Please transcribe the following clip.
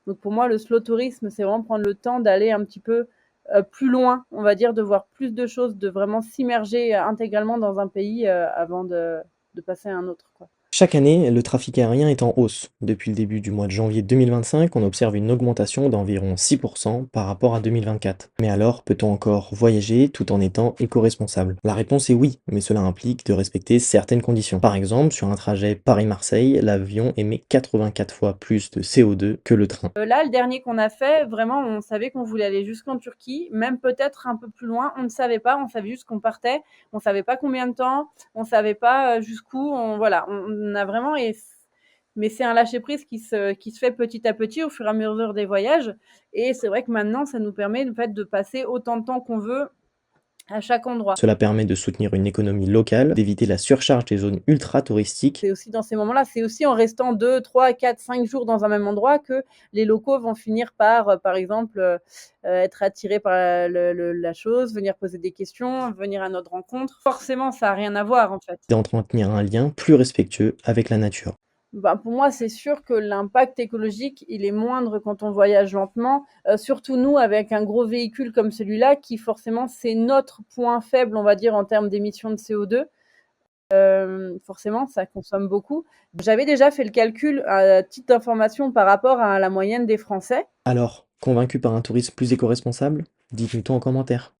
Donc pour moi, le slow tourisme, c'est vraiment prendre le temps d'aller un petit peu plus loin, on va dire, de voir plus de choses, de vraiment s'immerger intégralement dans un pays avant de passer à un autre, quoi. Chaque année, le trafic aérien est en hausse. Depuis le début du mois de janvier 2025, on observe une augmentation d'environ 6% par rapport à 2024. Mais alors, peut-on encore voyager tout en étant éco-responsable? La réponse est oui, mais cela implique de respecter certaines conditions. Par exemple, sur un trajet Paris-Marseille, l'avion émet 84 fois plus de CO2 que le train. Là, le dernier qu'on a fait, vraiment, on savait qu'on voulait aller jusqu'en Turquie, même peut-être un peu plus loin. On ne savait pas, on savait juste qu'on partait. On savait pas combien de temps, on savait pas jusqu'où. Voilà, on a vraiment. Mais c'est un lâcher prise qui se fait petit à petit au fur et à mesure des voyages. Et c'est vrai que maintenant, ça nous permet en fait de passer autant de temps qu'on veut à chaque endroit. Cela permet de soutenir une économie locale, d'éviter la surcharge des zones ultra touristiques. C'est aussi dans ces moments-là, c'est aussi en restant 2, 3, 4, 5 jours dans un même endroit que les locaux vont finir par exemple, être attirés par la chose, venir poser des questions, venir à notre rencontre. Forcément, ça a rien à voir, en fait. D'entretenir un lien plus respectueux avec la nature. Bah, pour moi, c'est sûr que l'impact écologique, il est moindre quand on voyage lentement, surtout nous avec un gros véhicule comme celui-là qui forcément, c'est notre point faible, on va dire, en termes d'émissions de CO2. Forcément, ça consomme beaucoup. J'avais déjà fait le calcul à titre d'information par rapport à la moyenne des Français. Alors, convaincu par un tourisme plus éco-responsable? Dites-nous tout en commentaire.